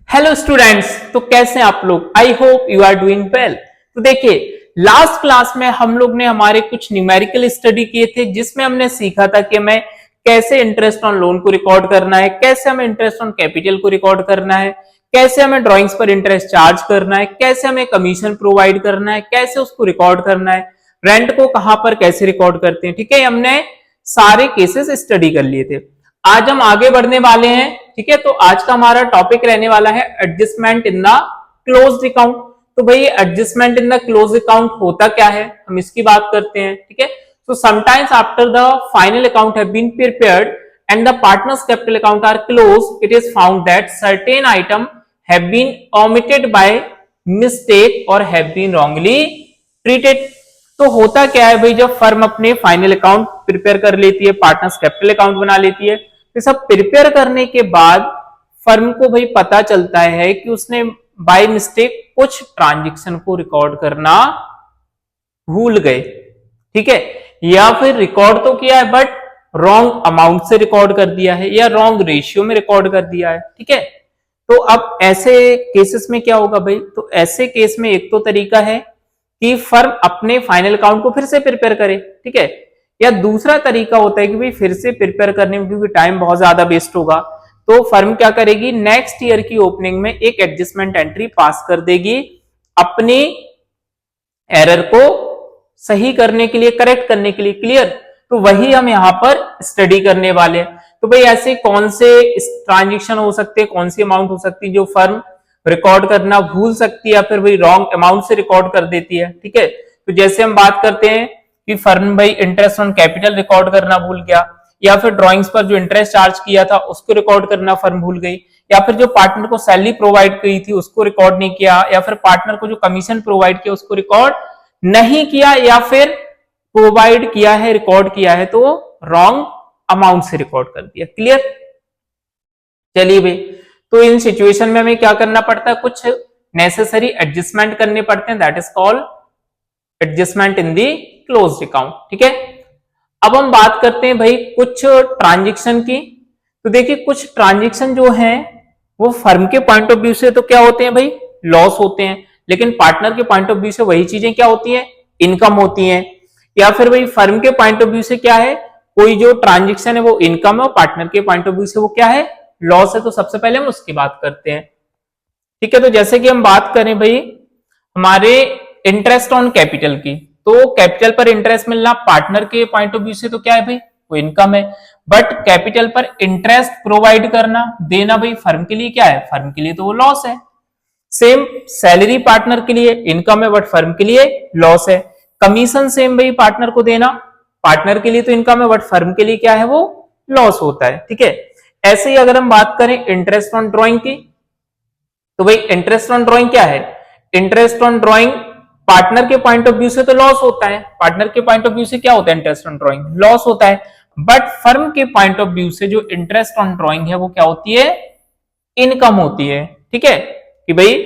Hello students, तो कैसे हैं आप लोग। I hope you are doing well. तो देखिए, लास्ट क्लास में हम लोग ने हमारे कुछ न्यूमेरिकल स्टडी किए थे, जिसमें हमने सीखा था कि हमें कैसे इंटरेस्ट ऑन लोन को रिकॉर्ड करना है, कैसे हमें इंटरेस्ट ऑन कैपिटल को रिकॉर्ड करना है, कैसे हमें ड्रॉइंग्स पर इंटरेस्ट चार्ज करना है, कैसे हमें कमीशन प्रोवाइड करना है, कैसे उसको रिकॉर्ड करना है, रेंट को कहां पर कैसे रिकॉर्ड करते हैं। ठीक है, हमने सारे केसेस स्टडी कर लिए थे। आज हम आगे बढ़ने वाले हैं। ठीक है, तो आज का हमारा टॉपिक रहने वाला है adjustment in the closed account. तो भाई adjustment in the closed account होता क्या है, हम इसकी बात करते हैं। ठीक है, so sometimes after the final account have been prepared and the partners capital account are closed, it is found that certain item have been omitted by mistake or have been wrongly treated। तो होता क्या है भाई, जब firm अपने final account prepare कर लेती है, पार्टनर्स कैपिटल अकाउंट बना लेती है, तो सब प्रिपेयर करने के बाद फर्म को भाई पता चलता है कि उसने बाय मिस्टेक कुछ ट्रांजैक्शन को रिकॉर्ड करना भूल गए। ठीक है, या फिर रिकॉर्ड तो किया है बट रॉन्ग अमाउंट से रिकॉर्ड कर दिया है या रॉन्ग रेशियो में रिकॉर्ड कर दिया है। ठीक है, तो अब ऐसे केसेस में क्या होगा भाई, तो ऐसे केस में एक तो तरीका है कि फर्म अपने फाइनल अकाउंट को फिर से प्रिपेयर करे। ठीक है, या दूसरा तरीका होता है कि भाई फिर से प्रिपेयर करने में क्योंकि टाइम बहुत ज्यादा वेस्ट होगा, तो फर्म क्या करेगी, नेक्स्ट ईयर की ओपनिंग में एक एडजस्टमेंट एंट्री पास कर देगी अपनी एरर को सही करने के लिए, करेक्ट करने के लिए। क्लियर, तो वही हम यहां पर स्टडी करने वाले हैं। तो भाई ऐसे कौन से ट्रांजेक्शन हो सकते हैं, कौन सी अमाउंट हो सकती है जो फर्म रिकॉर्ड करना भूल सकती है या फिर भाई रॉन्ग अमाउंट से रिकॉर्ड कर देती है। ठीक है, तो जैसे हम बात करते हैं कि फर्म भाई इंटरेस्ट ऑन कैपिटल रिकॉर्ड करना भूल गया, या फिर ड्रॉइंग्स पर जो इंटरेस्ट चार्ज किया था उसको रिकॉर्ड करना फर्म भूल गई, या फिर जो पार्टनर को सैलरी प्रोवाइड की थी उसको रिकॉर्ड नहीं किया, या फिर पार्टनर को जो कमीशन प्रोवाइड किया उसको रिकॉर्ड नहीं किया, या फिर प्रोवाइड किया है, रिकॉर्ड किया है तो रॉन्ग अमाउंट से रिकॉर्ड कर दिया। क्लियर, चलिए भाई, तो इन सिचुएशन में हमें क्या करना पड़ता है, कुछ नेसेसरी एडजस्टमेंट करने पड़ते हैं, that is called adjustment in the closed account. ठीक है, अब हम बात करते हैं भाई कुछ ट्रांजैक्शन की। तो देखिए, कुछ ट्रांजैक्शन जो हैं वो फर्म के पॉइंट ऑफ व्यू से तो क्या होते हैं भाई, लॉस होते हैं, लेकिन पार्टनर के पॉइंट ऑफ व्यू से वही चीजें क्या होती हैं, इनकम होती हैं। या फिर भाई फर्म के पॉइंट ऑफ व्यू से क्या है, कोई जो ट्रांजैक्शन है वो इनकम है और पार्टनर के पॉइंट ऑफ व्यू से वो क्या है, लॉस है। तो सबसे पहले हम उसकी बात करते हैं। ठीक है, तो जैसे कि हम बात करें भाई हमारे इंटरेस्ट ऑन कैपिटल की, तो कैपिटल पर इंटरेस्ट मिलना पार्टनर के पॉइंट ऑफ व्यू से तो क्या है भाई, वो इनकम है, बट कैपिटल पर इंटरेस्ट प्रोवाइड करना देना भाई फर्म के लिए क्या है, फर्म के लिए तो वो लॉस है। सेम सैलरी पार्टनर के लिए इनकम है बट फर्म के लिए लॉस है। कमीशन सेम भाई पार्टनर को देना, पार्टनर के लिए तो इनकम है बट फर्म के लिए क्या है, वो लॉस होता है। ठीक है, ऐसे ही अगर हम बात करें इंटरेस्ट ऑन ड्रॉइंग की, तो भाई इंटरेस्ट ऑन ड्रॉइंग क्या है, इंटरेस्ट ऑन ड्रॉइंग पार्टनर के पॉइंट ऑफ व्यू से तो लॉस होता है, पार्टनर के पॉइंट ऑफ व्यू से क्या होता है, इंटरेस्ट ऑन ड्रॉइंग लॉस होता है, बट फर्म के पॉइंट ऑफ व्यू से जो इंटरेस्ट ऑन ड्रॉइंग है वो क्या होती है, इनकम होती है। ठीक है, कि भाई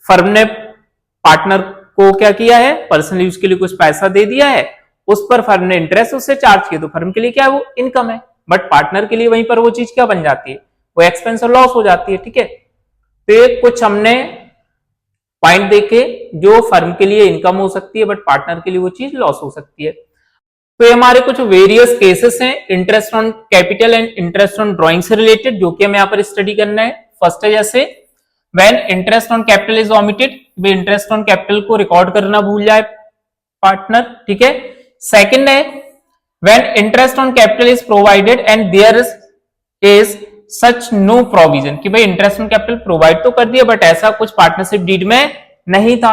फर्म ने पार्टनर को क्या किया है, पर्सनल यूज के लिए कुछ पैसा दे दिया है, उस पर फर्म ने इंटरेस्ट उससे चार्ज किया, तो फर्म के लिए क्या है, वो इनकम है, बट पार्टनर के लिए वहीं पर वो चीज क्या बन जाती है, वो एक्सपेंस और लॉस हो जाती है। ठीक है, तो ये कुछ हमने पॉइंट देखे जो फर्म के लिए इनकम हो सकती है बट पार्टनर के लिए वो चीज लॉस हो सकती है। तो ये हमारे कुछ वेरियस केसेस हैं interest on capital and interest on drawing से रिलेटेड, जो कि हमें यहाँ पर स्टडी करना है। फर्स्ट है जैसे when interest on capital is omitted, वे इंटरेस्ट ऑन कैपिटल को रिकॉर्ड करना भूल जाए पार्टनर। ठीक है, सेकंड है when interest on capital is provided and there is such no provision, कि भाई इंटरेस्ट ऑन कैपिटल प्रोवाइड तो कर दिया बट ऐसा कुछ पार्टनरशिप डीड में नहीं था।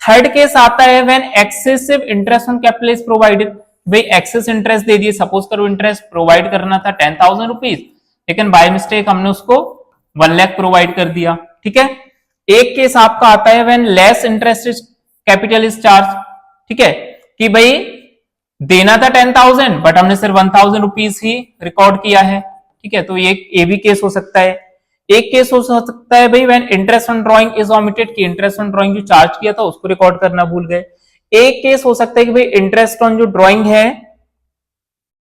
थर्ड केस आता है when excessive interest on capital is provided, भाई एक्सेस इंटरेस्ट दे दिए, सपोज करो इंटरेस्ट प्रोवाइड करना था 10,000 रुपीज, लेकिन बाय मिस्टेक हमने उसको 1 लाख प्रोवाइड कर दिया। ठीक है, एक केस आपका आता है when less interest capital is charge, ठीक है, कि भाई देना था 10,000 बट हमने सिर्फ 1,000 रुपीज ही रिकॉर्ड किया है। ठीक है, तो ये भी केस हो सकता है। एक केस हो सकता है भाई when interest on drawing is omitted, कि इंटरेस्ट ऑन ड्रॉइंग जो चार्ज किया था उसको रिकॉर्ड करना भूल गए। एक केस हो सकता है कि भाई इंटरेस्ट ऑन जो ड्रॉइंग है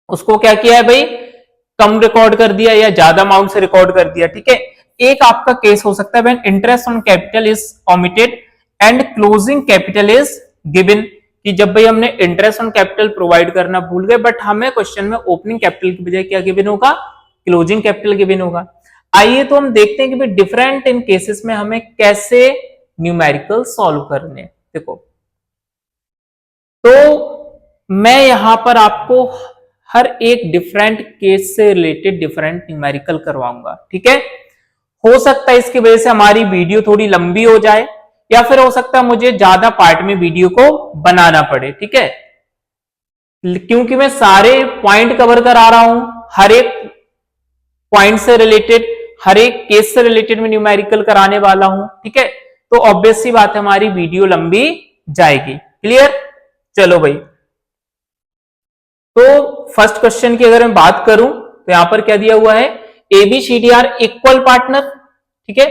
उसको क्या किया है भाई, कम रिकॉर्ड कर दिया या ज्यादा अमाउंट से रिकॉर्ड कर दिया। ठीक है, एक आपका केस हो सकता है when interest on capital is omitted and closing capital is given, कि जब भाई हमने इंटरेस्ट ऑन कैपिटल प्रोवाइड करना भूल गए, बट हमें क्वेश्चन में ओपनिंग कैपिटल की बजाय क्या गिवन होगा, क्लोजिंग कैपिटल गिवन होगा। आइए तो हम देखते हैं कि भाई डिफरेंट इन केसेस में हमें कैसे न्यूमेरिकल सॉल्व करने। देखो, तो मैं यहां पर आपको हर एक डिफरेंट केस से रिलेटेड डिफरेंट न्यूमेरिकल करवाऊंगा, ठीक है। हो सकता है इसकी वजह से हमारी वीडियो थोड़ी लंबी हो जाए, या फिर हो सकता है मुझे ज्यादा पार्ट में वीडियो को बनाना पड़े, ठीक है, क्योंकि मैं सारे पॉइंट कवर करा रहा हूं, हर एक पॉइंट से रिलेटेड, हर एक केस से रिलेटेड में न्यूमेरिकल कराने वाला हूं, ठीक है। तो ऑब्वियस सी बात है हमारी वीडियो लंबी जाएगी। क्लियर? चलो भाई, तो फर्स्ट क्वेश्चन की अगर मैं बात करूं तो यहां पर क्या दिया हुआ है, एबीसीडी आर इक्वल पार्टनर, ठीक है।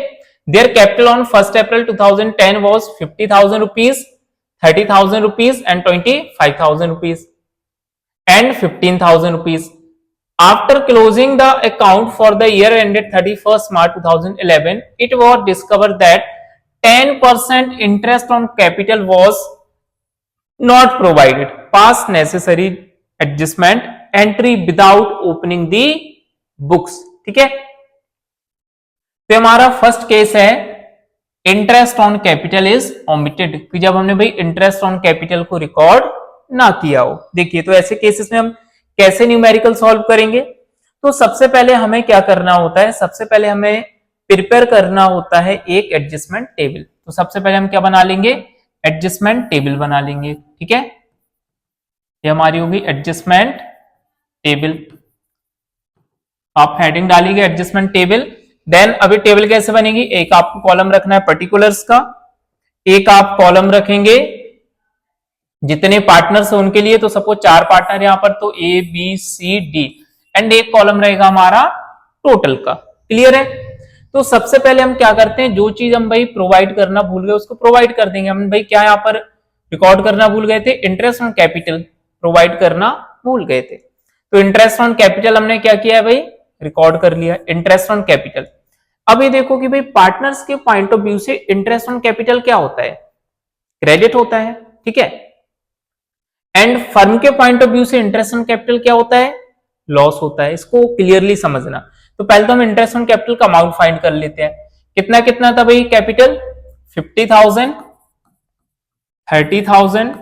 Their capital on 1 April 2010 was 50,000 rupees, 30,000 rupees and 25,000 rupees and 15,000 rupees. After closing the account for the year ended 31st March 2011, it was discovered that 10% interest on capital was not provided. Pass necessary adjustment entry without opening the books. ठीक है, तो हमारा first case है interest on capital is omitted, कि जब हमने भाई interest on capital को रिकॉर्ड ना किया हो। देखिए, तो ऐसे केसेस में हम कैसे न्यूमेरिकल सॉल्व करेंगे। तो सबसे पहले हमें क्या करना होता है, सबसे पहले हमें प्रिपेयर करना होता है एक एडजस्टमेंट टेबल। तो सबसे पहले हम क्या बना लेंगे, एडजस्टमेंट टेबल बना लेंगे, ठीक है। ये हमारी होगी एडजस्टमेंट टेबल, आप हेडिंग डालिएगा एडजस्टमेंट टेबल। देन अभी टेबल कैसे बनेगी, एक आपको कॉलम रखना है पर्टिकुलर्स का, एक आप कॉलम रखेंगे जितने पार्टनर्स है उनके लिए। तो सपोज 4 पार्टनर यहां पर, तो A B C D, and एक कॉलम रहेगा हमारा टोटल का। क्लियर है? तो सबसे पहले हम क्या करते हैं, जो चीज हम भाई प्रोवाइड करना भूल गए उसको प्रोवाइड कर देंगे। हम भाई क्या यहां पर रिकॉर्ड करना भूल गए थे, इंटरेस्ट ऑन कैपिटल प्रोवाइड करना भूल गए थे। तो इंटरेस्ट ऑन कैपिटल हमने क्या किया है भाई, रिकॉर्ड कर लिया इंटरेस्ट ऑन कैपिटल। अब ये देखो कि भाई पार्टनर्स के पॉइंट ऑफ व्यू से इंटरेस्ट ऑन कैपिटल क्या होता है, क्रेडिट होता है, ठीक है। एंड फर्म के पॉइंट ऑफ व्यू से इंटरेस्ट ऑन कैपिटल क्या होता है, लॉस होता है। इसको क्लियरली समझना। तो पहले तो हम इंटरेस्ट ऑन कैपिटल का अमाउंट फाइंड कर लेते हैं। कितना कितना था भाई कैपिटल, 50,000, 30,000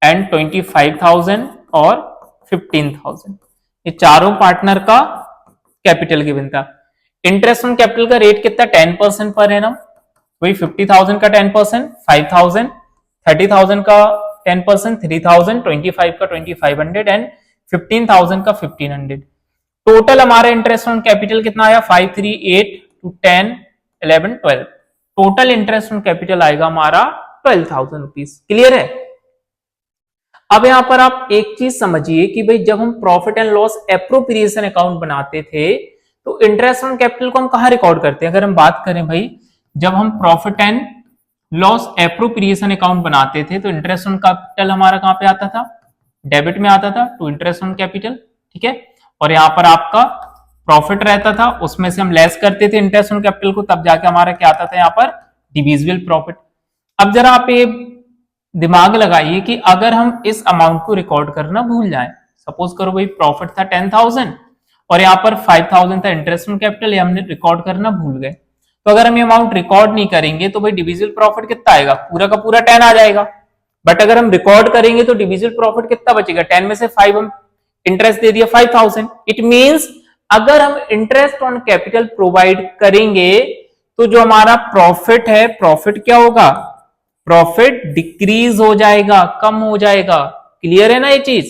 एंड 25,000 और 15,000, ये चारों पार्टनर का कैपिटल गिवन था। इंटरेस्ट ऑन कैपिटल का रेट कितना, 10% पर एनम। वही 50,000 का 10%, 5,000, 30,000 का 10%, 3,000, 25 का 2,500 एंड 15,000 का 1,500। टोटल हमारा इंटरेस्ट ऑन कैपिटल कितना आया, 5, 3, 8 to 10, 11, 12। Total interest on capital आएगा हमारा 12,000 रुपीज। क्लियर है? अब यहां पर आप एक चीज समझिए कि भाई जब हम profit and loss appropriation account बनाते थे तो इंटरेस्ट ऑन कैपिटल को हम कहां रिकॉर्ड करते हैं। अगर हम बात करें भाई, जब हम profit and loss appropriation account बनाते थे तो इंटरेस्ट ऑन कैपिटल हमारा कहां पे आता था, डेबिट में आता था, टू इंटरेस्ट ऑन कैपिटल, ठीक है। और यहां पर आपका प्रॉफिट रहता था, उसमें से हम लेस करते थे इंटरेस्ट ऑन कैपिटल को, तब जाके हमारा क्या आता था यहाँ पर, डिविजिबल प्रॉफिट। अब जरा आप ये दिमाग लगाइए कि अगर हम इस अमाउंट को रिकॉर्ड करना भूल जाएं, सपोज करो भाई प्रॉफिट था 10,000 और यहाँ पर 5,000 था इंटरेस्ट ऑन कैपिटल, ये हमने रिकॉर्ड करना भूल गए। तो अगर हम ये अमाउंट रिकॉर्ड नहीं करेंगे तो भाई डिविजिबल प्रॉफिट कितना आएगा, पूरा का पूरा 10 आ जाएगा। बट अगर हम रिकॉर्ड करेंगे तो डिविजिबल प्रॉफिट कितना बचेगा, 10 में से 5 हम इंटरेस्ट दे दिया 5,000। इट मींस अगर हम इंटरेस्ट ऑन कैपिटल प्रोवाइड करेंगे तो जो हमारा प्रॉफिट है, प्रॉफिट क्या होगा, प्रॉफिट डिक्रीज हो जाएगा, कम हो जाएगा। क्लियर है ना ये चीज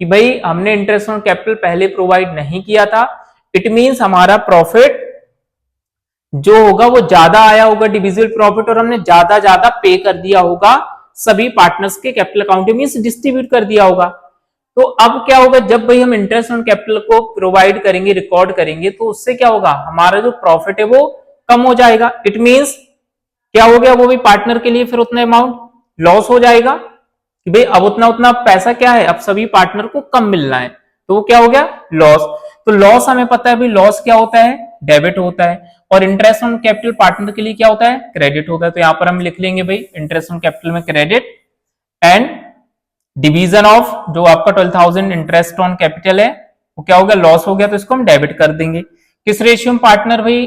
कि भाई हमने इंटरेस्ट ऑन कैपिटल पहले प्रोवाइड नहीं किया था, इट मींस हमारा प्रॉफिट जो होगा वो ज्यादा आया होगा डिविजिबल प्रॉफिट, और हमने ज्यादा पे कर दिया होगा सभी पार्टनर्स के कैपिटल अकाउंट में, मींस डिस्ट्रीब्यूट कर दिया होगा। तो अब क्या होगा, जब भाई हम इंटरेस्ट ऑन कैपिटल को प्रोवाइड करेंगे, रिकॉर्ड करेंगे, तो उससे क्या होगा, हमारा जो प्रॉफिट है वो कम हो जाएगा। इट मींस क्या हो गया, वो भी पार्टनर के लिए फिर उतना अमाउंट लॉस हो जाएगा कि भाई अब उतना पैसा क्या है, अब सभी पार्टनर को कम मिलना है, तो वो क्या हो गया, लॉस। तो लॉस हमें पता है भाई, लॉस क्या होता है, डेबिट होता है, और इंटरेस्ट ऑन कैपिटल पार्टनर के लिए क्या होता है, क्रेडिट होता है। तो यहाँ पर हम लिख लेंगे भाई इंटरेस्ट ऑन कैपिटल में क्रेडिट, एंड डिवीजन ऑफ जो आपका 12,000 इंटरेस्ट ऑन कैपिटल है वो क्या हो गया, लॉस हो गया, तो इसको हम डेबिट कर देंगे। किस रेशियो में पार्टनर भाई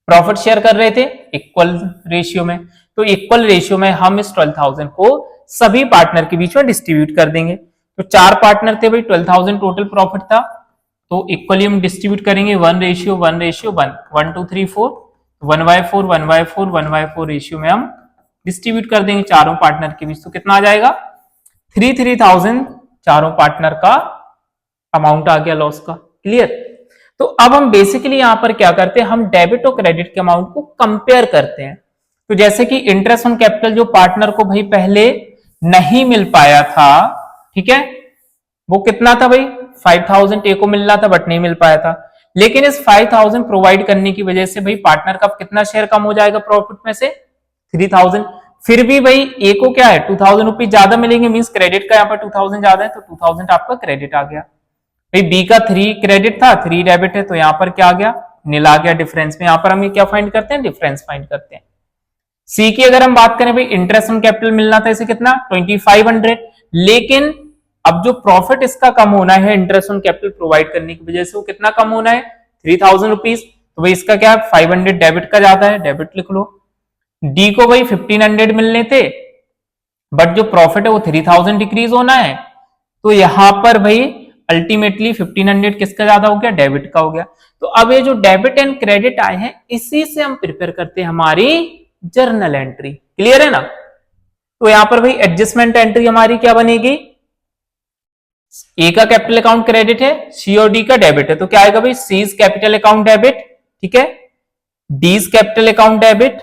प्रॉफिट शेयर कर रहे थे, इक्वल रेशियो में। तो इक्वल रेशियो में हम इस 12,000 को सभी पार्टनर के बीच में डिस्ट्रीब्यूट कर देंगे। तो 4 पार्टनर थे भाई, 12,000 टोटल प्रॉफिट था, तो इक्वली हम डिस्ट्रीब्यूट करेंगे 1:1:1, 1 2 3 4, 1/4 1/4 1/4 रेशियो में हम डिस्ट्रीब्यूट कर देंगे चारों पार्टनर के बीच। तो कितना आ जाएगा, 3,000 चारों पार्टनर का अमाउंट आ गया लॉस का। क्लियर। तो अब हम बेसिकली यहां पर क्या करते हैं, हम डेबिट और क्रेडिट के अमाउंट को कंपेयर करते हैं। तो जैसे कि इंटरेस्ट ऑन कैपिटल जो पार्टनर को भाई पहले नहीं मिल पाया था, ठीक है, वो कितना था भाई 5,000 ए को मिलना था बट नहीं मिल पाया था, लेकिन इस 5,000 प्रोवाइड करने की वजह से भाई पार्टनर का कितना शेयर कम हो जाएगा प्रॉफिट में से, 3,000। फिर भी भाई ए को क्या है 2,000 रुपीज ज्यादा मिलेंगे, मींस क्रेडिट का यहाँ पर 2,000 ज्यादा है, तो 2,000 आपका क्रेडिट आ गया। भाई बी का 3 क्रेडिट था, 3 डेबिट है, तो यहां पर क्या आ गया, नील आ गया डिफरेंस में। यहां पर हम ये क्या फाइंड करते हैं, डिफरेंस फाइंड करते हैं। सी की अगर हम बात करें भाई इंटरेस्ट ऑन कैपिटल मिलना था इसे कितना 2,500, लेकिन अब जो प्रॉफिट इसका कम होना है इंटरेस्ट ऑन कैपिटल प्रोवाइड करने की वजह से, वो कितना कम होना है 3,000 रुपीज। तो भाई इसका क्या 500 डेबिट का ज्यादा है, डेबिट लिख लो। डी को भाई 1,500 मिलने थे, बट जो प्रॉफिट है वो 3,000 डिक्रीज होना है, तो यहां पर भाई अल्टीमेटली 1,500 किसका ज्यादा हो गया, डेबिट का हो गया। तो अब ये जो डेबिट एंड क्रेडिट आए हैं इसी से हम प्रिपेयर करते हैं हमारी जर्नल एंट्री। क्लियर है ना। तो यहां पर भाई एडजस्टमेंट एंट्री हमारी क्या बनेगी, ए का कैपिटल अकाउंट क्रेडिट है, सी और डी का डेबिट है, तो क्या आएगा भाई सीज कैपिटल अकाउंट डेबिट, ठीक है, डीज कैपिटल अकाउंट डेबिट,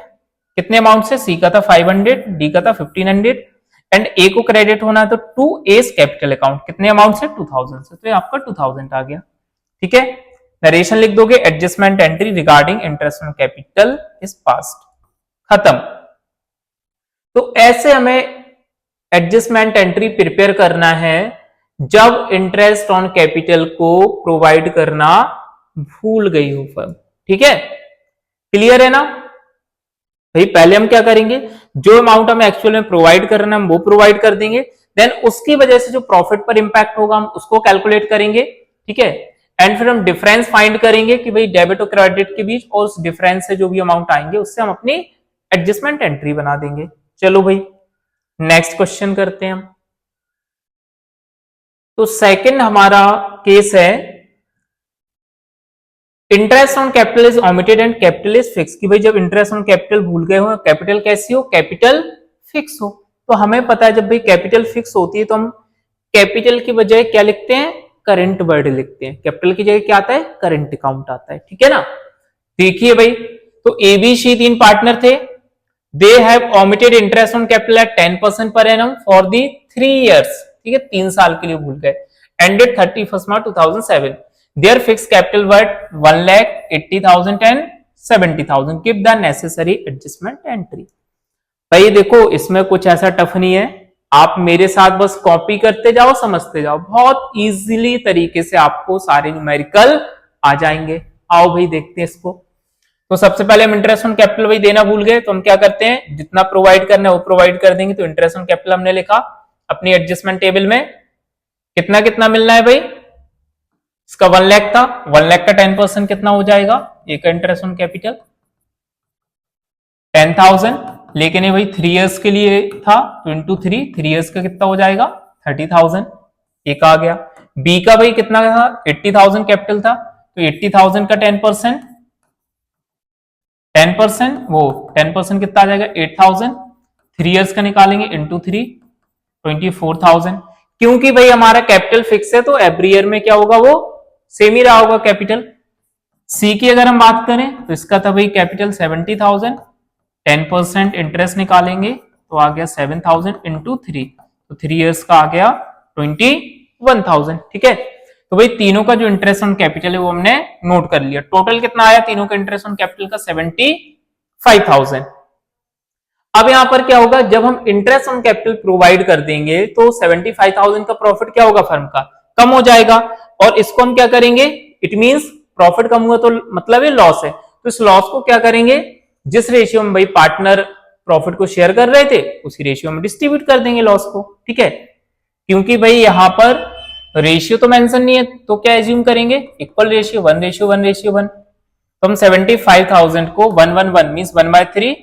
कितने अमाउंट से, सी का था 500, डी का था 1,500, एंड ए को क्रेडिट होना है तो टू एस कैपिटल अकाउंट, कितने अमाउंट से 2,000 से, तो ये आपका 2,000 आ गया। ठीक है, नरेशन लिख दोगे, adjustment entry regarding interest on capital is past, खत्म। तो ऐसे हमें एडजस्टमेंट एंट्री प्रिपेयर करना है जब इंटरेस्ट ऑन कैपिटल को प्रोवाइड करना भूल गई हो फर्म। ठीक है, क्लियर है ना भाई। पहले हम क्या करेंगे, जो अमाउंट हमें एक्चुअल में प्रोवाइड करना है हम वो प्रोवाइड कर देंगे, देन उसकी वजह से जो प्रॉफिट पर इंपैक्ट होगा हम उसको कैलकुलेट करेंगे। ठीक है, एंड फिर हम डिफरेंस फाइंड करेंगे कि भाई डेबिट और क्रेडिट के बीच, और उस डिफरेंस से जो भी अमाउंट आएंगे उससे हम अपनी एडजस्टमेंट एंट्री बना देंगे। चलो भाई नेक्स्ट क्वेश्चन करते हैं हम। तो सेकंड हमारा केस है interest on capital is omitted and capital is fix, कि भाई जब इंटरेस्ट ऑन कैपिटल भूल गए हो, कैपिटल कैसी हो, कैपिटल फिक्स हो। तो हमें पता है जब भाई कैपिटल फिक्स होती है तो हम कैपिटल की बजाय क्या लिखते हैं, करंट वर्ड लिखते हैं। कैपिटल की जगह क्या आता है, करंट अकाउंट आता है। ठीक है ना। देखिए भाई, तो एबीसी 3 पार्टनर थे, they have omitted interest on capital eight 10% per annum for the 3 years। ठीक है, 3 साल के लिए भूल गए, ended 31 March 2007। Their fixed capital worth 1,80,000 and 70,000. Keep the necessary adjustment entry. भाई देखो इसमें कुछ ऐसा टफ नहीं है, आप मेरे साथ बस कॉपी करते जाओ, समझते जाओ, बहुत इजीली तरीके से आपको सारे न्यूमेरिकल आ जाएंगे। आओ भाई देखते हैं इसको। तो सबसे पहले हम इंटरेस्ट ऑन कैपिटल भाई देना भूल गए, तो हम क्या करते हैं, जितना प्रोवाइड करना है वो प्रोवाइड कर देंगे। तो इंटरेस्ट ऑन कैपिटल हमने लिखा अपनी एडजस्टमेंट टेबल में, कितना कितना मिलना है भाई, इसका 1 लाख था, 1 लाख का 10% कितना हो जाएगा, एक इंटरेस्ट ऑन कैपिटल 10,000, लेकिन ये भाई 3 years के लिए था, तो इंटू 3 years का कितना हो जाएगा 30,000, एक आ गया। बी का भाई कितना था, 80,000 कैपिटल था, तो 80,000 का 10% वो 10% कितना आ जाएगा 8,000, 3 years का निकालेंगे इंटू 3 24,000। क्योंकि भाई हमारा कैपिटल फिक्स है तो एवरी ईयर में क्या होगा, वो सेम ही रहा होगा कैपिटल। सी की अगर हम बात करें तो इसका था भाई कैपिटल 70,000, 10% इंटरेस्ट निकालेंगे तो आ गया 7,000 इंटू 3, तो 3 years का आ गया 21,000। ठीक है, तो भाई तीनों का जो इंटरेस्ट ऑन कैपिटल है वो हमने नोट कर लिया। टोटल कितना आया तीनों का इंटरेस्ट ऑन कैपिटल का 75,000। अब यहां पर क्या होगा, जब हम इंटरेस्ट ऑन कैपिटल प्रोवाइड कर देंगे तो 75,000 का प्रॉफिट क्या होगा फर्म का, कम हो जाएगा, और इसको हम क्या करेंगे, इट मींस प्रॉफिट कम हुआ तो मतलब ये लॉस है, तो इस लॉस को क्या करेंगे, जिस रेशियो में भाई पार्टनर प्रॉफिट को शेयर कर रहे थे उसी रेशियो में डिस्ट्रीब्यूट कर देंगे लॉस को। ठीक है, क्योंकि भाई यहां पर रेशियो तो मेंशन नहीं है तो क्या एज्यूम करेंगे, इक्वल रेशियो 1:1:1। तो हम 75,000 को 1:1 मींस 1/3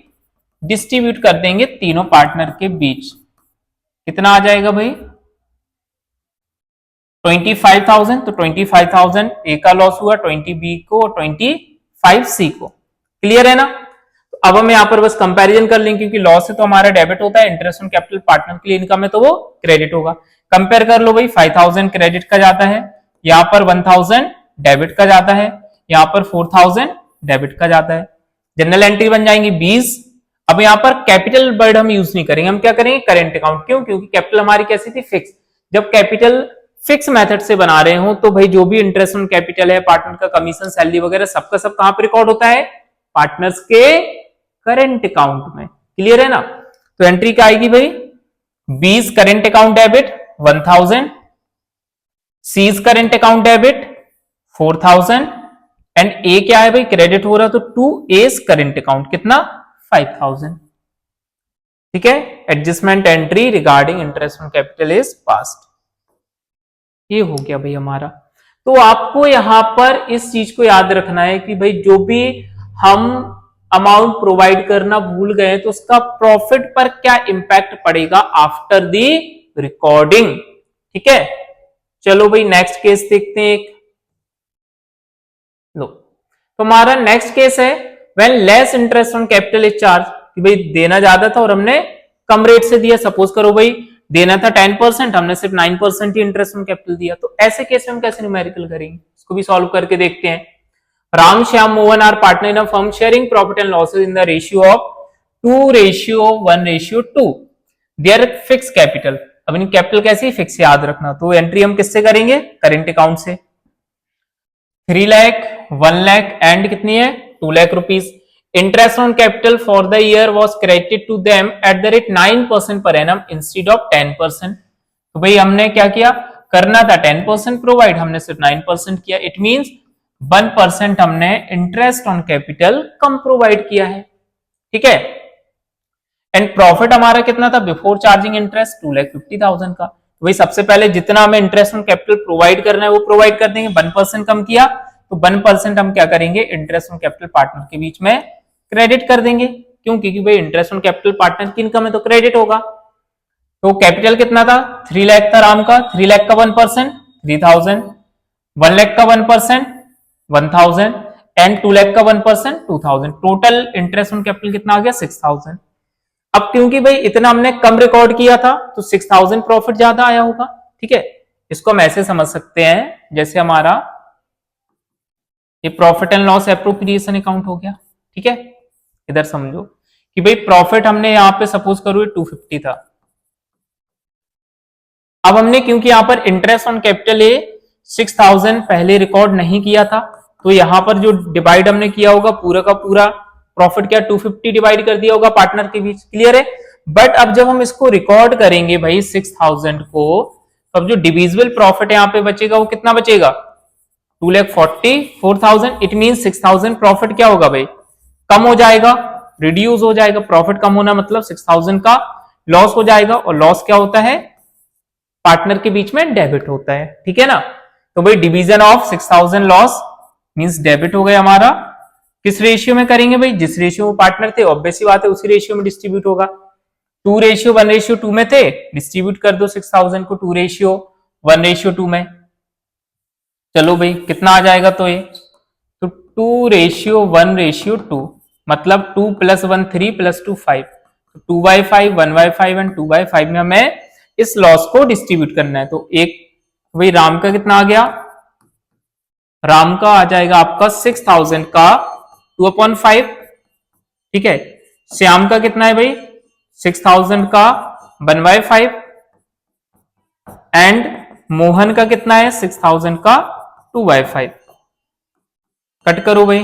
डिस्ट्रीब्यूट कर देंगे तीनों पार्टनर के बीच। कितना आ जाएगा भाई 25,000, तो 25,000 ए का लॉस हुआ, 20 बी को, 25 सी को। क्लियर है ना। तो अब हम यहां पर बस कंपैरिजन कर लेंगे, क्योंकि लॉस है तो हमारा डेबिट होता है, इंटरेस्ट ऑन कैपिटल पार्टनर के लिए इनकम है तो वो क्रेडिट होगा। कंपेयर कर लो भाई, 5,000 क्रेडिट का जाता है, यहां पर 1,000 डेबिट का जाता है, यहां पर 4,000 डेबिट का जाता है। जनरल एंट्री बन जाएंगी 20। अब यहां पर कैपिटल वर्ड हम यूज नहीं करेंगे, हम क्या करेंगे करेंट अकाउंट। क्यों, क्योंकि कैपिटल हमारी कैसी थी फिक्स। जब कैपिटल फिक्स मेथड से बना रहे हो तो भाई जो भी इंटरेस्ट ऑन कैपिटल है, पार्टनर का कमीशन, सैलरी वगैरह सबका सब कहां पर रिकॉर्ड होता है, पार्टनर्स के करेंट अकाउंट में। क्लियर है ना। तो एंट्री क्या आएगी भाई 20 करेंट अकाउंट डेबिट 1,000, सीज करेंट अकाउंट डेबिट 4,000 एंड ए क्या है भाई क्रेडिट हो रहा, तो 2 एस करेंट अकाउंट कितना 5,000। ठीक है, adjustment entry regarding interest on capital is past. ये हो गया भाई हमारा। तो आपको यहां पर इस चीज को याद रखना है कि भाई जो भी हम अमाउंट प्रोवाइड करना भूल गए तो उसका प्रॉफिट पर क्या इंपैक्ट पड़ेगा आफ्टर दी रिकॉर्डिंग। ठीक है, चलो भाई नेक्स्ट केस देखते हैं एक। लो, तो हमारा नेक्स्ट केस है when less interest on capital is charge, कि भाई देना ज्यादा था और हमने कम रेट से दिया। सपोज करो भाई देना था 10%, हमने सिर्फ 9% ही इंटरेस्ट ऑन कैपिटल दिया। तो ऐसे केस में हम कैसे न्यूमेरिकल करेंगे, इसको भी सॉल्व करके देखते हैं। Ram, Shyam, Mohan are partner in a firm sharing profit and losses in the ratio of 2:1:2। Their fix capital. अब इन कैपिटल कैसी फिक्स याद रखना, तो एंट्री हम किससे करेंगे करेंट अकाउंट से। 3 लाख, 1 लाख एंड कितनी है 2 lakh rupees. Interest on capital for the year was credited to them at the rate 9% per annum instead of 10%। तो भाई हमने क्या किया, करना था 10% प्रोवाइड, हमने सिर्फ 9% किया। इट मींस 1% हमने interest on capital come provide किया है। ठीक है, एंड प्रॉफिट हमारा कितना था बिफोर चार्जिंग इंटरेस्ट 2,50,000 का। तो भाई सबसे पहले जितना हमें इंटरेस्ट ऑन कैपिटल प्रोवाइड करना है वो प्रोवाइड कर देंगे। 1% कम किया तो 1% हम क्या करेंगे इंटरेस्ट ऑन कैपिटल पार्टनर के बीच में क्रेडिट कर देंगे। क्यों, क्योंकि भाई इंटरेस्ट ऑन कैपिटल पार्टनर की इनकम है तो क्रेडिट होगा। तो कैपिटल कितना था 3 लाख था राम का, 3 लाख का 1% 3,000, 1 लाख का 1% 1,000 एंड 2 लाख का 1% 2,000। टोटल इंटरेस्ट ऑन कैपिटल कितना आ गया 6,000। अब क्योंकि भाई इतना हमने कम रिकॉर्ड किया था तो 6,000 प्रॉफिट ज्यादा आया होगा। ठीक है, इसको हम ऐसे समझ सकते हैं जैसे हमारा ये profit and loss appropriation account हो गया। ठीक है, इधर समझो कि भाई प्रॉफिट हमने यहां पे सपोज करो 250 था। अब हमने क्योंकि यहां पर इंटरेस्ट ऑन कैपिटल 6,000 पहले रिकॉर्ड नहीं किया था तो यहां पर जो डिवाइड हमने किया होगा पूरा का पूरा प्रॉफिट क्या 250 डिवाइड कर दिया होगा पार्टनर के बीच। क्लियर है। बट अब जब हम इसको रिकॉर्ड करेंगे भाई 6,000 को, तब जो डिविजिबल प्रॉफिट यहाँ पे बचेगा वो कितना बचेगा 2,44,000। इट मीन 6,000 प्रॉफिट क्या होगा भाई कम हो जाएगा, रिड्यूस हो जाएगा। प्रॉफिट कम होना मतलब 6,000 का लॉस हो जाएगा और लॉस क्या होता है पार्टनर के बीच में डेबिट होता है। ठीक है ना। तो भाई division of 6,000 loss means debit हो गया हमारा। किस रेशियो में करेंगे भाई, जिस रेशियो में पार्टनर थे ऑब्वियस सी बात है उसी रेशियो में डिस्ट्रीब्यूट होगा। 2:1:2 में थे, डिस्ट्रीब्यूट कर दो 6,000 को 2:1:2 में। चलो भाई कितना आ जाएगा तो ये तो 2:1:2 मतलब 2 + 1 3 + 2 5, 2/5 1/5 एंड 2/5 में हमें इस लॉस को डिस्ट्रीब्यूट करना है। तो एक भाई राम का कितना आ गया, राम का आ जाएगा आपका 6,000 का 2/5। ठीक है, श्याम का कितना है भाई 6,000 का 1/5 एंड मोहन का कितना है 6,000 का 2/5। कट करो भाई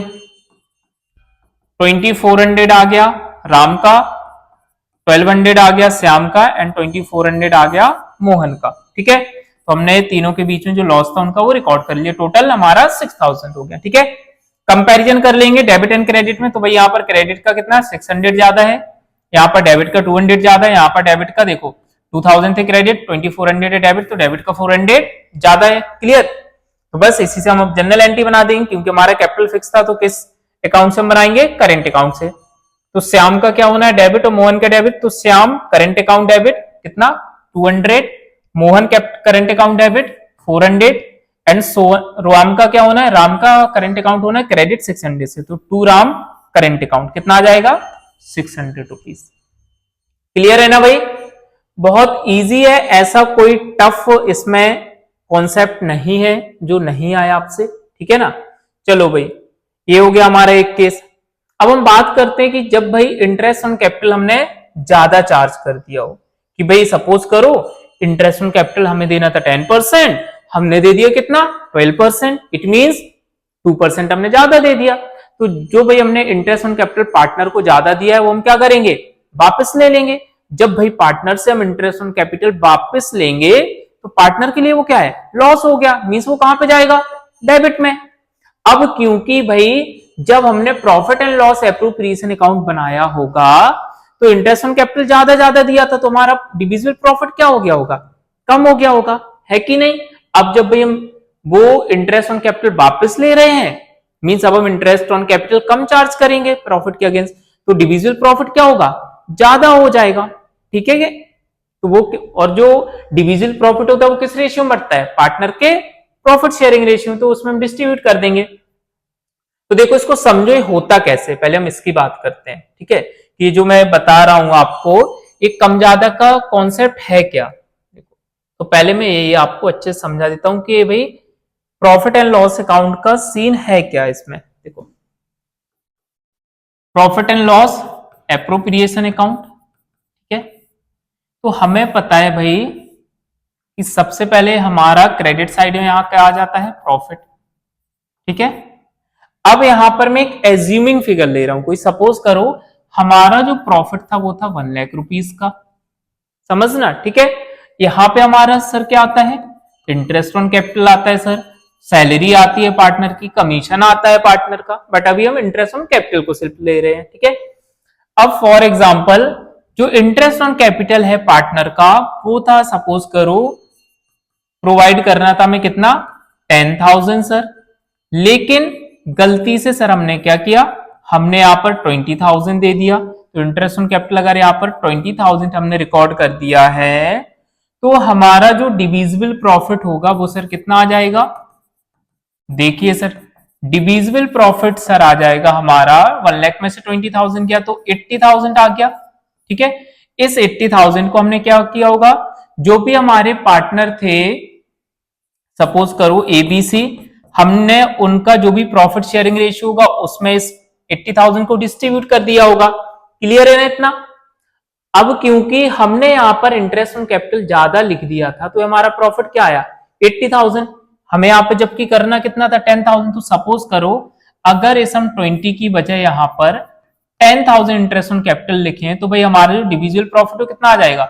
2,400 आ गया राम का, 1,200 आ गया श्याम का एंड 2,400 आ गया मोहन का। ठीक है, तो हमने तीनों के बीच में जो लॉस था उनका वो रिकॉर्ड कर लिया, टोटल हमारा 6000 हो गया। ठीक है, कंपैरिजन कर लेंगे डेबिट एंड क्रेडिट में, तो भाई यहाँ पर क्रेडिट का कितना 600 ज्यादा है, यहाँ पर डेबिट का 200 ज्यादा है, यहाँ पर डेबिट का देखो 2000 थे क्रेडिट, 2400 है डेबिट, तो डेबिट का 400 ज्यादा है। क्लियर, तो बस इसी से हम जनरल एंट्री बना देंगे, क्योंकि हमारा कैपिटल फिक्स था तो किस अकाउंट से हम बनाएंगे, करेंट अकाउंट से। तो श्याम का क्या होना है डेबिट और मोहन का डेबिट, तो श्याम करेंट अकाउंट डेबिट कितना 200, Mohan current account debit 400 and Ram का क्या होना है, राम का करेंट अकाउंट होना है क्रेडिट 600 से, तो टू राम करेंट अकाउंट कितना आ जाएगा 600 रुपीज। क्लियर है ना भाई, बहुत इजी है, ऐसा कोई टफ इसमें कॉन्सेप्ट नहीं है जो नहीं आया आपसे। ठीक है ना, चलो भाई ये हो गया हमारा एक केस। अब हम बात करते हैं कि जब भाई इंटरेस्ट ऑन कैपिटल हमने ज्यादा चार्ज कर दिया हो, कि भाई सपोज करो इंटरेस्ट ऑन कैपिटल हमें देना था 10%, हमने दे दिया कितना 12%, इट मींस 2% हमने ज्यादा दे दिया। तो जो भाई हमने इंटरेस्ट ऑन कैपिटल पार्टनर को ज्यादा दिया है वो हम क्या करेंगे, वापस ले लेंगे। जब भाई पार्टनर से हम इंटरेस्ट ऑन कैपिटल वापस लेंगे तो पार्टनर के लिए वो क्या है, लॉस हो गया, मींस वो कहां पे जाएगा, डेबिट में। अब क्योंकि भाई जब हमने profit and loss appropriation account बनाया होगा तो इंटरेस्ट ऑन कैपिटल ज्यादा दिया था, तो हमारा डिविजिबल प्रॉफिट क्या हो गया होगा, कम हो गया होगा, है कि नहीं। अब जब भाई हम वो इंटरेस्ट ऑन कैपिटल वापस ले रहे हैं, मींस अब हम interest on capital come charge करेंगे प्रॉफिट के अगेंस्ट, तो डिविजिबल प्रॉफिट क्या होगा, ज्यादा हो जाएगा। ठीक है, तो वो और जो डिविजिबल प्रॉफिट होता है वो किस रेशियो में बढ़ता है, पार्टनर के प्रॉफिट शेयरिंग रेशियो, तो उसमें हम डिस्ट्रीब्यूट कर देंगे। तो देखो इसको समझो होता कैसे, पहले हम इसकी बात करते हैं। ठीक है, कि जो मैं बता रहा हूं आपको एक कम ज्यादा का कॉन्सेप्ट है क्या। देखो तो पहले मैं ये आपको अच्छे से समझा देता हूं कि भाई प्रॉफिट एंड लॉस अकाउंट का सीन है क्या इसमें। देखो profit and loss appropriation account, ठीक है, तो हमें पता है भाई कि सबसे पहले हमारा क्रेडिट साइड में यहां क्या आ जाता है, प्रॉफिट। ठीक है, अब यहां पर मैं एक एज्यूमिंग फिगर ले रहा हूं, कोई सपोज करो हमारा जो प्रॉफिट था वो था 1 लाख रुपीस का, समझना। ठीक है, यहां पे हमारा सर क्या आता है, इंटरेस्ट ऑन कैपिटल आता है सर, सैलरी आती है पार्टनर की, कमीशन आता है पार्टनर का, बट अभी हम इंटरेस्ट ऑन कैपिटल को सिर्फ ले रहे हैं। ठीक है, अब फॉर एग्जांपल जो इंटरेस्ट ऑन कैपिटल है पार्टनर का वो था सपोज करो प्रोवाइड करना था हमें कितना 10,000 सर, लेकिन गलती से सर हमने क्या किया, हमने यहां पर 20,000 दे दिया। तो इंटरेस्ट ऑन कैपिटल अगर यहां पर 20,000 हमने रिकॉर्ड कर दिया है तो हमारा जो डिविजिबल प्रॉफिट होगा वो सर कितना आ जाएगा, देखिए सर डिविजिबल प्रॉफिट सर आ जाएगा हमारा 1 लाख में से 20,000 गया तो 80,000 आ गया। ठीक है, इस 80,000 को हमने क्या किया होगा, जो भी हमारे पार्टनर थे सपोज करो एबीसी, हमने उनका जो भी प्रॉफिट शेयरिंग रेशियो होगा उसमें इस 80,000 को डिस्ट्रीब्यूट कर दिया होगा। क्लियर है ना इतना। अब क्योंकि हमने यहां पर इंटरेस्ट ऑन कैपिटल ज्यादा लिख दिया था तो हमारा प्रॉफिट क्या आया 80,000, हमें यहां पर जबकि करना कितना था 10,000। तो सपोज करो अगर इस हम 20 की बजाय यहां पर 10,000 इंटरेस्ट ऑन कैपिटल लिखे तो भाई हमारा जो डिविजिबल प्रॉफिट हो कितना आ जाएगा,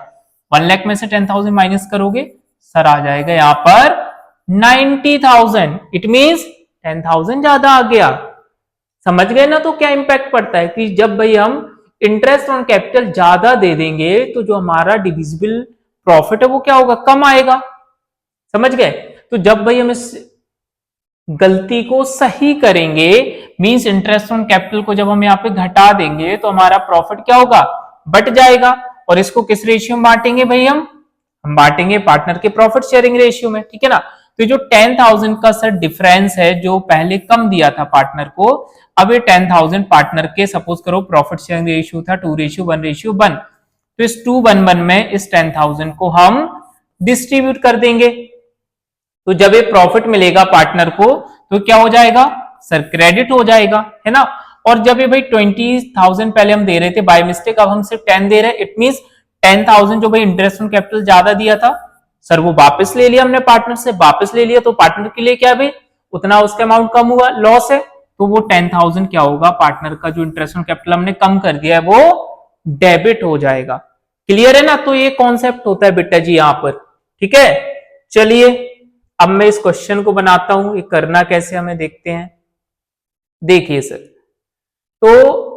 1 लाख में से 10,000 माइनस करोगे सर आ जाएगा यहाँ पर 90,000, इट मींस 10,000 ज्यादा आ गया। समझ गए ना, तो क्या इंपैक्ट पड़ता है कि जब भाई हम इंटरेस्ट ऑन कैपिटल ज्यादा दे देंगे तो जो हमारा डिविजिबल प्रॉफिट है वो क्या होगा, कम आएगा। समझ गए, तो जब भाई हम इस गलती को सही करेंगे मींस इंटरेस्ट ऑन कैपिटल को जब हम यहाँ पे घटा देंगे तो हमारा प्रॉफिट क्या होगा, बढ़ जाएगा। और इसको किस रेशियो में बांटेंगे भाई, हम बांटेंगे पार्टनर के प्रॉफिट शेयरिंग रेशियो में। ठीक है ना, तो जो 10,000 का सर डिफरेंस है जो पहले कम दिया था पार्टनर को, अब ये 10,000 पार्टनर के सपोज करो प्रॉफिट शेयरिंग रेशियो था 2:1:1, तो इस 2:1 में इस 10,000 को हम डिस्ट्रीब्यूट कर देंगे। तो जब ये प्रॉफिट मिलेगा पार्टनर को तो क्या हो जाएगा सर, क्रेडिट हो जाएगा, है ना। और जब ये भाई 20,000 पहले हम दे रहे थे बाय मिस्टेक, अब हम सिर्फ 10 दे रहे हैं, इट मींस 10,000 जो भाई इंटरेस्ट ऑन कैपिटल ज्यादा दिया था सर वो वापस ले लिया हमने, पार्टनर से वापस ले लिया, तो पार्टनर के लिए क्या है भाई उतना उसका अमाउंट कम हुआ, लॉस है, तो वो 10,000 क्या होगा, पार्टनर का जो इंटरेस्ट ऑन कैपिटल हमने कम कर दिया है वो डेबिट हो जाएगा। क्लियर है ना, तो ये कॉन्सेप्ट होता है बेटा जी यहाँ पर। ठीक है, चलिए अब मैं इस क्वेश्चन को बनाता हूं, ये करना कैसे हमें देखते हैं। देखिए सर, तो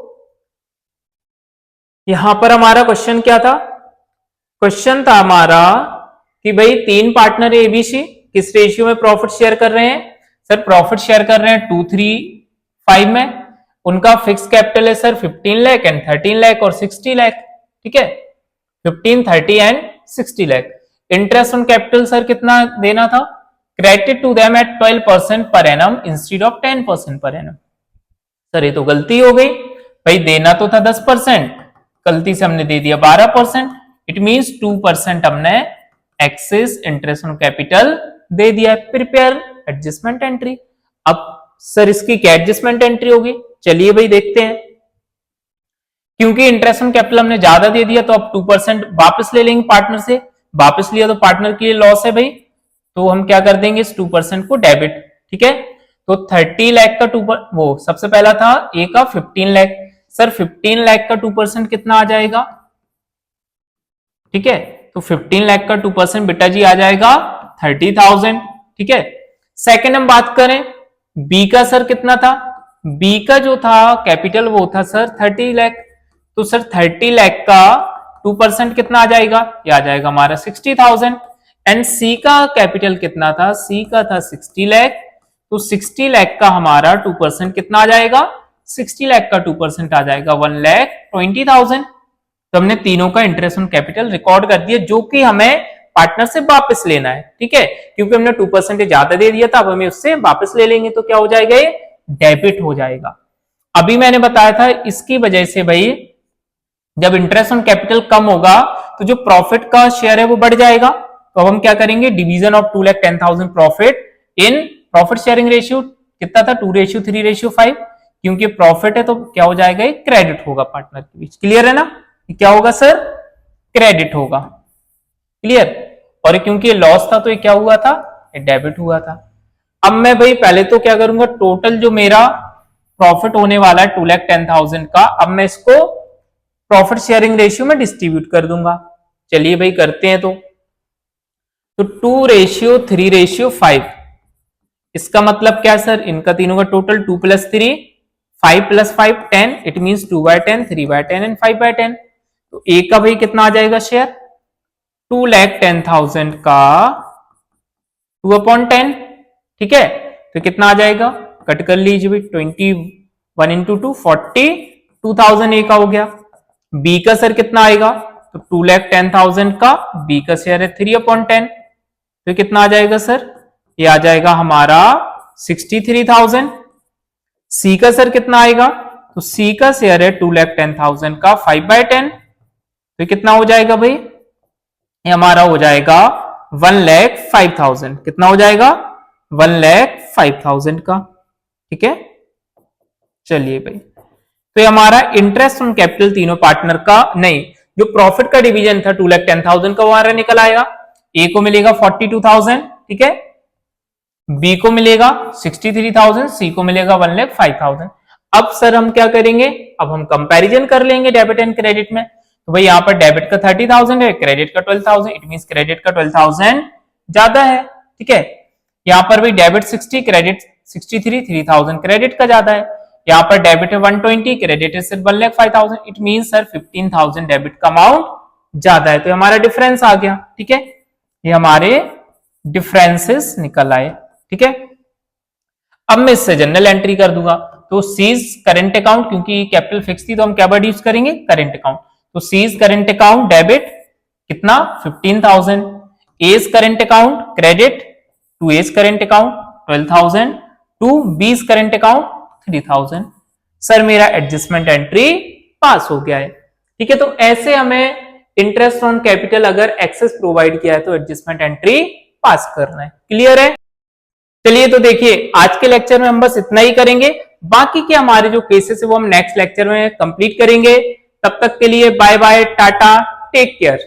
यहां पर हमारा क्वेश्चन क्या था? क्वेश्चन था हमारा कि भाई 3 पार्टनर एबीसी किस रेशियो में प्रॉफिट शेयर कर रहे हैं? सर प्रॉफिट शेयर कर रहे हैं 235 में। उनका फिक्स कैपिटल है सर 15 लाख एंड 13 लाख और 60 लाख। ठीक है, 15, 30 and 60 lakh. Interest on capital sir कितना देना था? Credit to them eight 12% per annum instead of 10% per annum. Sir ये तो गलती हो गई, भाई देना तो था 10%, गलती से हमने दे दिया 12%। इट मींस 2% हमने एक्सेस इंटरेस्ट ऑन कैपिटल दे दिया है। Prepare adjustment entry. अब सर इसकी क्या एडजस्टमेंट एंट्री होगी? चलिए भाई देखते हैं। क्योंकि इंटरेस्ट ऑन कैपिटल हमने ज्यादा दे दिया तो अब 2% वापस ले लेंगे पार्टनर से। वापस लिया तो पार्टनर के लिए लॉस है भाई, तो हम क्या कर देंगे इस 2% को डेबिट। ठीक है, तो 30 लाख का 2%, वो सबसे पहला था ए का 15 लाख। सर 15 लाख का 2% कितना आ जाएगा? ठीक है, तो 15 लाख का 2% बेटा जी आ जाएगा 30,000। ठीक है, सेकंड हम बात करें बी का, सर कितना था? बी का जो था कैपिटल वो था सर 30 लाख। तो सर 30 लाख का 2% कितना आ जाएगा? ये आ जाएगा हमारा 60,000। एंड सी का कैपिटल कितना था? सी का था 60 लाख। तो 60 लाख का हमारा 2% कितना आ जाएगा? 60 लाख का 2% आ जाएगा 1,20,000। तो हमने तीनों का इंटरेस्ट ऑन कैपिटल रिकॉर्ड कर दिया, जो कि हमें पार्टनर से वापस लेना है। ठीक है, क्योंकि हमने 2% ज्यादा दे दिया था, अब हमें उससे वापस ले लेंगे तो क्या हो जाएगा? ये डेबिट हो जाएगा। अभी मैंने बताया था इसकी वजह से भाई जब इंटरेस्ट ऑन कैपिटल कम होगा तो जो प्रॉफिट का शेयर है वो बढ़ जाएगा। तो अब हम क्या करेंगे? Division of 2,10,000 profit in profit sharing ratio कितना था? 2:3:5। क्योंकि प्रॉफिट है तो क्या हो जाएगा? ये क्रेडिट होगा पार्टनर के बीच। क्लियर है ना? क्या होगा सर? क्रेडिट होगा। क्लियर? और क्योंकि लॉस था तो ये क्या हुआ था? ये डेबिट हुआ था। अब मैं भाई पहले तो क्या करूंगा, टोटल जो मेरा प्रॉफिट होने वाला है 2,10,000 का, अब मैं इसको प्रॉफिट शेयरिंग रेशियो में डिस्ट्रीब्यूट कर दूंगा। चलिए भाई करते हैं। तो 2:3:5। इसका मतलब क्या सर? इनका तीनों का टोटल 2 + 3, 5 + 5 10। It means 2/10, 3/10 and 5/10। तो ए का भाई कितना आ जाएगा शेयर? 2,10,000 का 2/10। ठीक है, तो कितना आ जाएगा? कट कर लीजिए भाई, 21 × 2 42,000 ए का हो गया। बी का सर कितना आएगा? तो 2,10,000 का बी का शेयर है 3/10। तो कितना आ जाएगा सर? ये आ जाएगा हमारा 63,000। सी का सर कितना आएगा? तो सी का शेयर है 2,10,000 का 5/10। तो कितना हो जाएगा भाई? ये हमारा हो जाएगा 1,05,000। कितना हो जाएगा? 1,05,000 का। ठीक है, चलिए भाई, तो ये हमारा इंटरेस्ट ऑन कैपिटल तीनों पार्टनर का, नहीं जो प्रॉफिट का डिवीजन था 2,10,000 का, वो हमारा निकल आएगा। ए को मिलेगा 42,000। ठीक है, बी को मिलेगा 63,000, सी को मिलेगा 1,05,000। अब सर हम क्या करेंगे? अब हम कंपैरिजन कर लेंगे डेबिट एंड क्रेडिट में। तो भाई यहाँ पर डेबिट का 30,000 है, क्रेडिट का 12,000। इट मींस क्रेडिट का 12,000 ज्यादा है। ठीक है, यहाँ पर भी डेबिट 60, क्रेडिट 63, 3,000 क्रेडिट का ज्यादा है। यहाँ पर डेबिट है 120, क्रेडिट है सिर्फ 1,05,000। इट मींस सर 15,000 डेबिट का अमाउंट ज्यादा है। तो हमारा डिफरेंस आ गया। ठीक है, ये हमारे डिफरेंसेस निकल आए। ठीक है, अब मैं इससे जनरल एंट्री कर दूंगा। तो सीज करंट अकाउंट, क्योंकि कैपिटल फिक्स थी तो हम क्या यूज करेंगे? Current account. तो सीज करंट अकाउंट डेबिट कितना? 15,000। A's current account credit to A's current account 12,000 to B's current account 3,000। Sir मेरा एडजस्टमेंट एंट्री पास हो गया है। ठीक है, तो ऐसे हमें इंटरेस्ट ऑन कैपिटल अगर एक्सेस प्रोवाइड किया है तो एडजस्टमेंट एंट्री पास करना है। क्लियर है? चलिए तो देखिए आज के लेक्चर में हम बस इतना ही करेंगे। बाकी के हमारे जो केसेस है वो हम नेक्स्ट लेक्चर में कंप्लीट करेंगे। तब तक के लिए bye bye, ta-ta, take care.